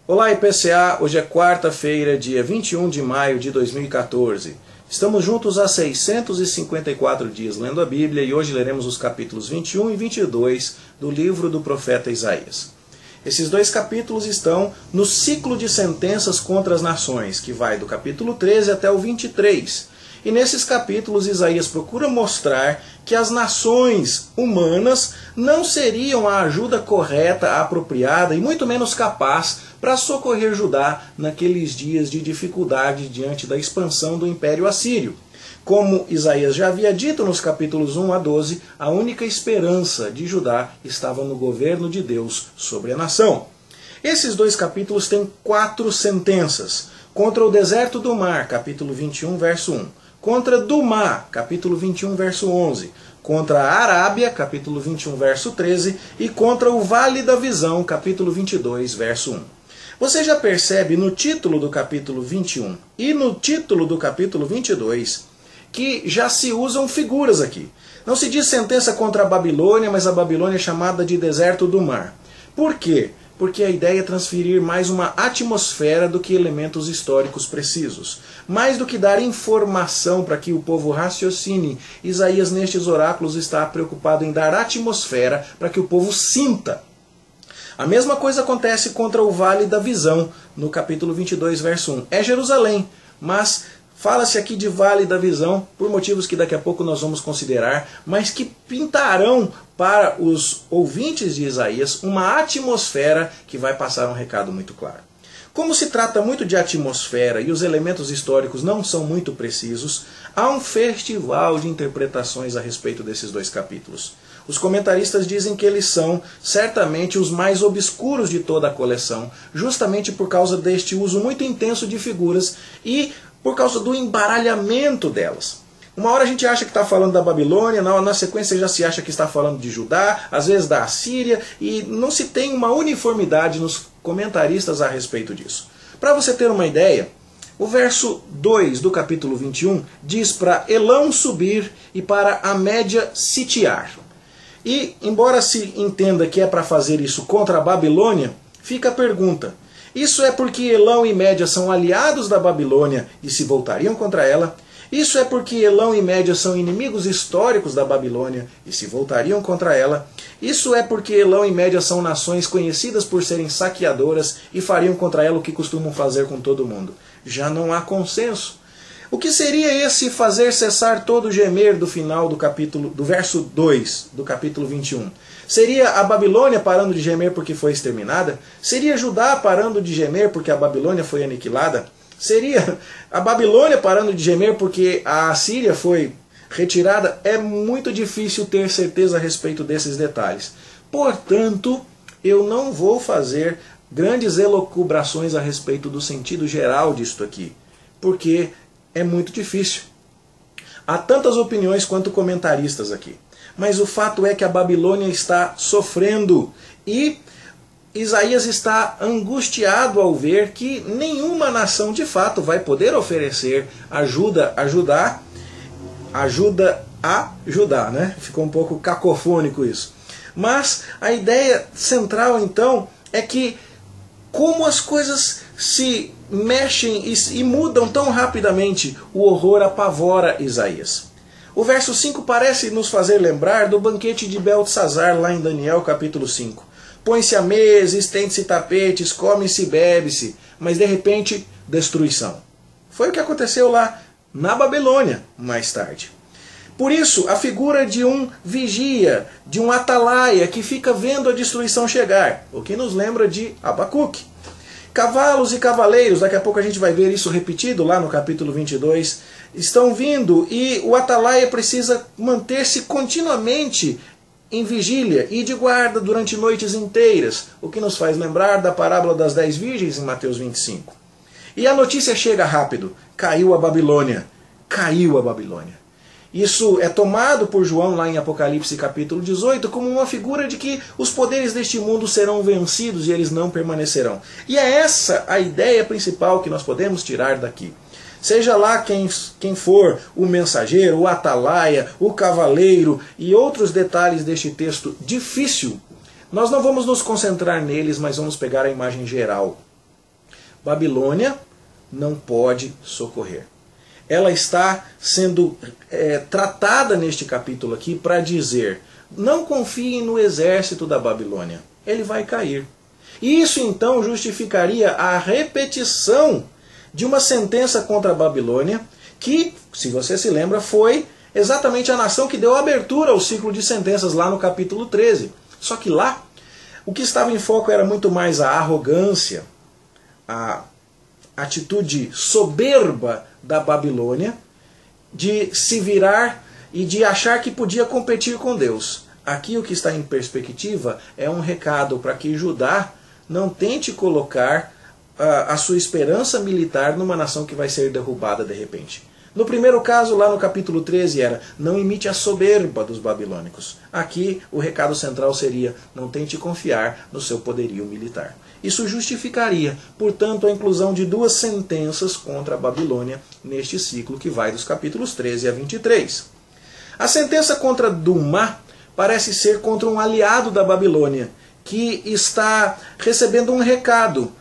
Olá IPCA, hoje é quarta-feira, dia 21 de maio de 2014. Estamos juntos há 654 dias lendo a Bíblia e hoje leremos os capítulos 21 e 22 do livro do profeta Isaías. Esses dois capítulos estão no ciclo de sentenças contra as nações, que vai do capítulo 13 até o 23. E nesses capítulos Isaías procura mostrar que as nações humanas não seriam a ajuda correta, apropriada e muito menos capaz para socorrer Judá naqueles dias de dificuldade diante da expansão do Império Assírio. Como Isaías já havia dito nos capítulos 1 a 12, a única esperança de Judá estava no governo de Deus sobre a nação. Esses dois capítulos têm 4 sentenças. Contra o deserto do mar, capítulo 21, verso 1. Contra Dumá, capítulo 21, verso 11. Contra a Arábia, capítulo 21, verso 13. E contra o Vale da Visão, capítulo 22, verso 1. Você já percebe no título do capítulo 21 e no título do capítulo 22 que já se usam figuras aqui. Não se diz sentença contra a Babilônia, mas a Babilônia é chamada de deserto do mar. Por quê? Porque a ideia é transferir mais uma atmosfera do que elementos históricos precisos. Mais do que dar informação para que o povo raciocine, Isaías nestes oráculos está preocupado em dar atmosfera para que o povo sinta. A mesma coisa acontece contra o Vale da Visão, no capítulo 22, verso 1. É Jerusalém, mas fala-se aqui de Vale da Visão, por motivos que daqui a pouco nós vamos considerar, mas que pintarão para os ouvintes de Isaías uma atmosfera que vai passar um recado muito claro. Como se trata muito de atmosfera e os elementos históricos não são muito precisos, há um festival de interpretações a respeito desses dois capítulos. Os comentaristas dizem que eles são certamente os mais obscuros de toda a coleção, justamente por causa deste uso muito intenso de figuras e por causa do embaralhamento delas. Uma hora a gente acha que está falando da Babilônia, na sequência já se acha que está falando de Judá, às vezes da Assíria, e não se tem uma uniformidade nos comentaristas a respeito disso. Para você ter uma ideia, o verso 2 do capítulo 21 diz para Elão subir e para a Média sitiar. E, embora se entenda que é para fazer isso contra a Babilônia, fica a pergunta: isso é porque Elão e Média são aliados da Babilônia e se voltariam contra ela? Isso é porque Elão e Média são inimigos históricos da Babilônia e se voltariam contra ela? Isso é porque Elão e Média são nações conhecidas por serem saqueadoras e fariam contra ela o que costumam fazer com todo mundo? Já não há consenso. O que seria esse fazer cessar todo o gemer do final do verso 2 do capítulo 21? Seria a Babilônia parando de gemer porque foi exterminada? Seria Judá parando de gemer porque a Babilônia foi aniquilada? Seria a Babilônia parando de gemer porque a Assíria foi retirada? É muito difícil ter certeza a respeito desses detalhes. Portanto, eu não vou fazer grandes elucubrações a respeito do sentido geral disto aqui, porque é muito difícil. Há tantas opiniões quanto comentaristas aqui. Mas o fato é que a Babilônia está sofrendo e Isaías está angustiado ao ver que nenhuma nação de fato vai poder oferecer ajuda a Judá, né? Ficou um pouco cacofônico isso. Mas a ideia central então é que como as coisas se mexem e mudam tão rapidamente, o horror apavora Isaías. O verso 5 parece nos fazer lembrar do banquete de Beltesazar lá em Daniel capítulo 5. Põe-se à mesa, estende-se tapetes, come-se e bebe-se, mas de repente, destruição. Foi o que aconteceu lá na Babilônia mais tarde. Por isso, a figura de um vigia, de um atalaia que fica vendo a destruição chegar, o que nos lembra de Abacuque. Cavalos e cavaleiros, daqui a pouco a gente vai ver isso repetido lá no capítulo 22, estão vindo e o atalaia precisa manter-se continuamente em vigília e de guarda durante noites inteiras, o que nos faz lembrar da parábola das 10 virgens em Mateus 25. E a notícia chega rápido: caiu a Babilônia, caiu a Babilônia. Isso é tomado por João lá em Apocalipse capítulo 18 como uma figura de que os poderes deste mundo serão vencidos e eles não permanecerão. E é essa a ideia principal que nós podemos tirar daqui. Seja lá quem for o mensageiro, o atalaia, o cavaleiro e outros detalhes deste texto difícil, nós não vamos nos concentrar neles, mas vamos pegar a imagem geral. Babilônia não pode socorrer. Ela está sendo tratada neste capítulo aqui para dizer: não confiem no exército da Babilônia, ele vai cair. E isso então justificaria a repetição de uma sentença contra a Babilônia, que, se você se lembra, foi exatamente a nação que deu abertura ao ciclo de sentenças lá no capítulo 13. Só que lá, o que estava em foco era muito mais a arrogância, a atitude soberba da Babilônia de se virar e de achar que podia competir com Deus. Aqui o que está em perspectiva é um recado para que Judá não tente colocar a sua esperança militar numa nação que vai ser derrubada de repente. No primeiro caso, lá no capítulo 13, era: não imite a soberba dos babilônicos. Aqui o recado central seria: não tente confiar no seu poderio militar. Isso justificaria, portanto, a inclusão de duas sentenças contra a Babilônia neste ciclo que vai dos capítulos 13 a 23. A sentença contra Dumá parece ser contra um aliado da Babilônia, que está recebendo um recado.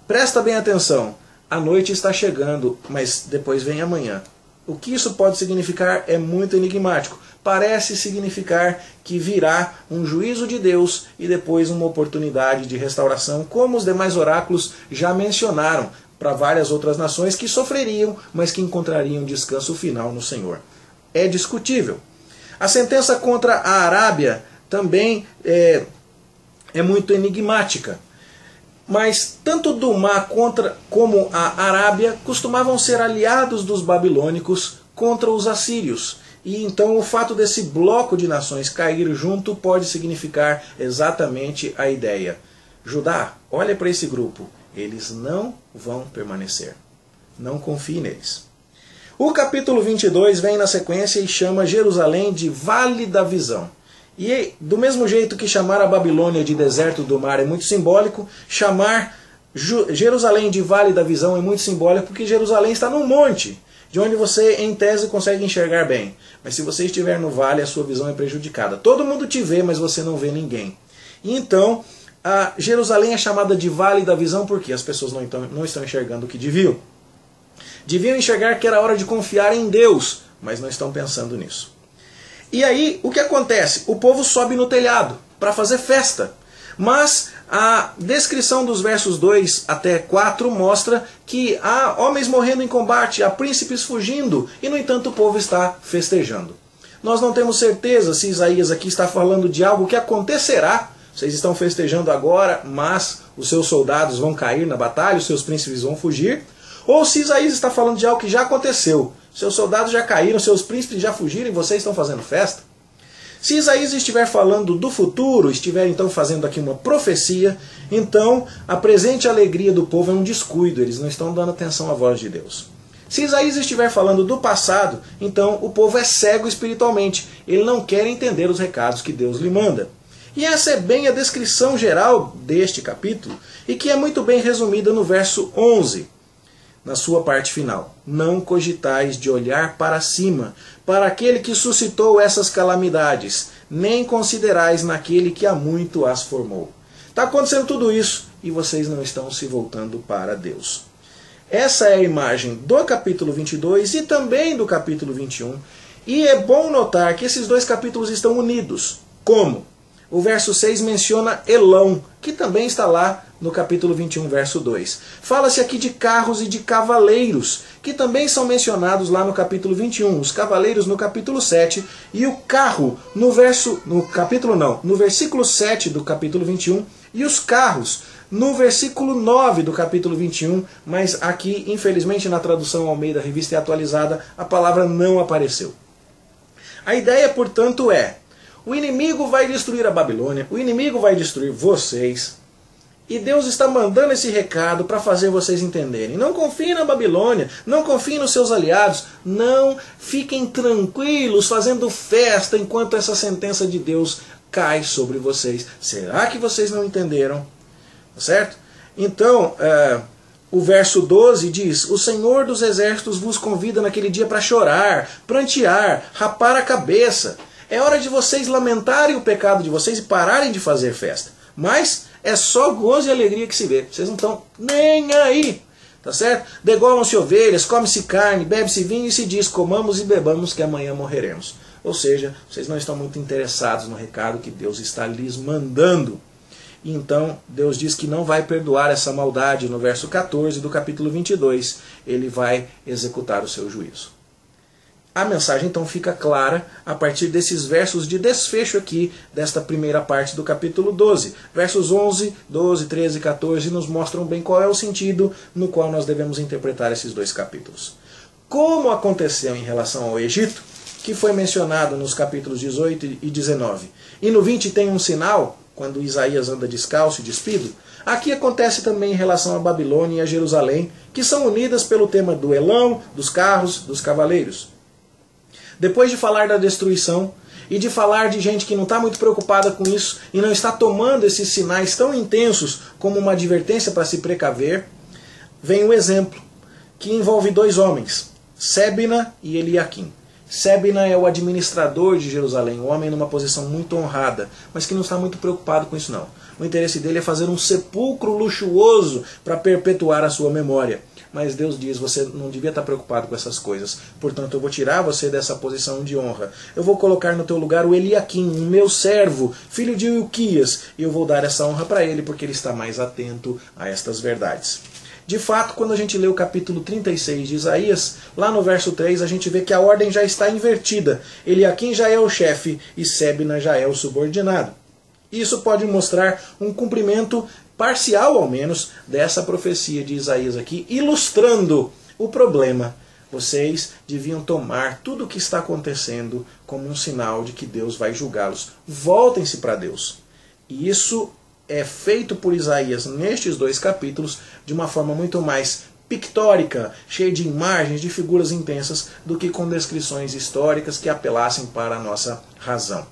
Presta bem atenção, a noite está chegando, mas depois vem amanhã. O que isso pode significar é muito enigmático. Parece significar que virá um juízo de Deus e depois uma oportunidade de restauração, como os demais oráculos já mencionaram para várias outras nações que sofreriam, mas que encontrariam descanso final no Senhor. É discutível. A sentença contra a Arábia também é muito enigmática. Mas tanto Dumá como a Arábia costumavam ser aliados dos babilônicos contra os assírios. E então o fato desse bloco de nações cair junto pode significar exatamente a ideia: Judá, olha para esse grupo, eles não vão permanecer. Não confie neles. O capítulo 22 vem na sequência e chama Jerusalém de Vale da Visão. E do mesmo jeito que chamar a Babilônia de deserto do mar é muito simbólico, chamar Jerusalém de Vale da Visão é muito simbólico, porque Jerusalém está num monte, de onde você, em tese, consegue enxergar bem. Mas se você estiver no vale, a sua visão é prejudicada. Todo mundo te vê, mas você não vê ninguém. E então, a Jerusalém é chamada de Vale da Visão porque as pessoas não estão enxergando o que deviam. Deviam enxergar que era hora de confiar em Deus, mas não estão pensando nisso. E aí, o que acontece? O povo sobe no telhado para fazer festa. Mas a descrição dos versos 2 até 4 mostra que há homens morrendo em combate, há príncipes fugindo, e no entanto o povo está festejando. Nós não temos certeza se Isaías aqui está falando de algo que acontecerá. Vocês estão festejando agora, mas os seus soldados vão cair na batalha, os seus príncipes vão fugir. Ou se Isaías está falando de algo que já aconteceu. Seus soldados já caíram, seus príncipes já fugiram e vocês estão fazendo festa. Se Isaías estiver falando do futuro, estiver então fazendo aqui uma profecia, então a presente alegria do povo é um descuido, eles não estão dando atenção à voz de Deus. Se Isaías estiver falando do passado, então o povo é cego espiritualmente, ele não quer entender os recados que Deus lhe manda. E essa é bem a descrição geral deste capítulo, e que é muito bem resumida no verso 11. Na sua parte final: não cogitais de olhar para cima, para aquele que suscitou essas calamidades, nem considerais naquele que há muito as formou. Está acontecendo tudo isso e vocês não estão se voltando para Deus. Essa é a imagem do capítulo 22 e também do capítulo 21. E é bom notar que esses dois capítulos estão unidos. Como? O verso 6 menciona Elão, que também está lá no capítulo 21, verso 2. Fala-se aqui de carros e de cavaleiros, que também são mencionados lá no capítulo 21. Os cavaleiros no capítulo 7 e o carro no versículo 7 do capítulo 21 e os carros no versículo 9 do capítulo 21, mas aqui, infelizmente, na tradução Almeida Revista e Atualizada, a palavra não apareceu. A ideia, portanto, é: o inimigo vai destruir a Babilônia, o inimigo vai destruir vocês, e Deus está mandando esse recado para fazer vocês entenderem. Não confiem na Babilônia, não confiem nos seus aliados, não fiquem tranquilos fazendo festa enquanto essa sentença de Deus cai sobre vocês. Será que vocês não entenderam? Certo? Então, o verso 12 diz: o Senhor dos Exércitos vos convida naquele dia para chorar, prantear, rapar a cabeça. É hora de vocês lamentarem o pecado de vocês e pararem de fazer festa. Mas É só gozo e alegria que se vê. Vocês não estão nem aí. Tá certo? Degolam-se ovelhas, come-se carne, bebe-se vinho e se diz, comamos e bebamos que amanhã morreremos. Ou seja, vocês não estão muito interessados no recado que Deus está lhes mandando. E então, Deus diz que não vai perdoar essa maldade no verso 14 do capítulo 22. Ele vai executar o seu juízo. A mensagem então fica clara a partir desses versos de desfecho aqui, desta primeira parte do capítulo 12. Versos 11, 12, 13 e 14 nos mostram bem qual é o sentido no qual nós devemos interpretar esses dois capítulos. Como aconteceu em relação ao Egito, que foi mencionado nos capítulos 18 e 19, e no 20 tem um sinal, quando Isaías anda descalço e despido, aqui acontece também em relação a Babilônia e a Jerusalém, que são unidas pelo tema do elão, dos carros, dos cavaleiros. Depois de falar da destruição e de falar de gente que não está muito preocupada com isso e não está tomando esses sinais tão intensos como uma advertência para se precaver, vem o exemplo que envolve dois homens, Sebna e Eliaquim. Sebna é o administrador de Jerusalém, um homem numa posição muito honrada, mas que não está muito preocupado com isso não. O interesse dele é fazer um sepulcro luxuoso para perpetuar a sua memória. Mas Deus diz, você não devia estar preocupado com essas coisas. Portanto, eu vou tirar você dessa posição de honra. Eu vou colocar no teu lugar o Eliaquim, o meu servo, filho de Ilquias, e eu vou dar essa honra para ele, porque ele está mais atento a estas verdades. De fato, quando a gente lê o capítulo 36 de Isaías, lá no verso 3, a gente vê que a ordem já está invertida. Eliaquim já é o chefe e Sebna já é o subordinado. Isso pode mostrar um cumprimento parcial, ao menos, dessa profecia de Isaías aqui, ilustrando o problema. Vocês deviam tomar tudo o que está acontecendo como um sinal de que Deus vai julgá-los. Voltem-se para Deus. E isso é feito por Isaías nestes dois capítulos de uma forma muito mais pictórica, cheia de imagens, de figuras intensas, do que com descrições históricas que apelassem para a nossa razão.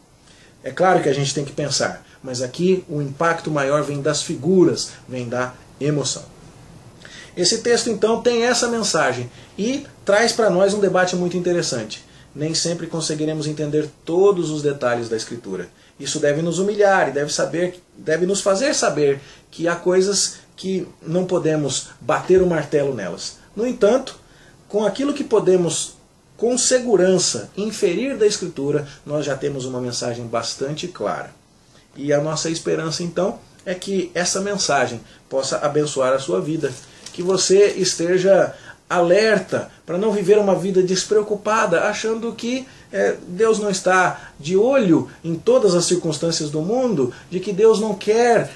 É claro que a gente tem que pensar, mas aqui o impacto maior vem das figuras, vem da emoção. Esse texto então tem essa mensagem e traz para nós um debate muito interessante. Nem sempre conseguiremos entender todos os detalhes da Escritura. Isso deve nos humilhar e deve nos fazer saber que há coisas que não podemos bater o martelo nelas. No entanto, com aquilo que podemos com segurança inferir da Escritura, nós já temos uma mensagem bastante clara. E a nossa esperança então é que essa mensagem possa abençoar a sua vida, que você esteja alerta para não viver uma vida despreocupada, achando que Deus não está de olho em todas as circunstâncias do mundo, de que Deus não quer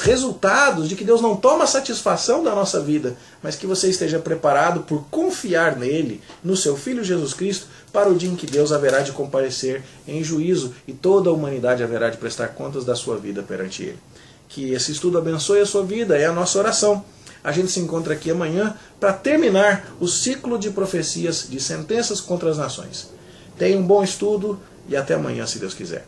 resultados, de que Deus não toma satisfação da nossa vida, mas que você esteja preparado por confiar nele, no seu Filho Jesus Cristo, para o dia em que Deus haverá de comparecer em juízo e toda a humanidade haverá de prestar contas da sua vida perante ele. Que esse estudo abençoe a sua vida, é a nossa oração. A gente se encontra aqui amanhã para terminar o ciclo de profecias de sentenças contra as nações. Tenha um bom estudo e até amanhã, se Deus quiser.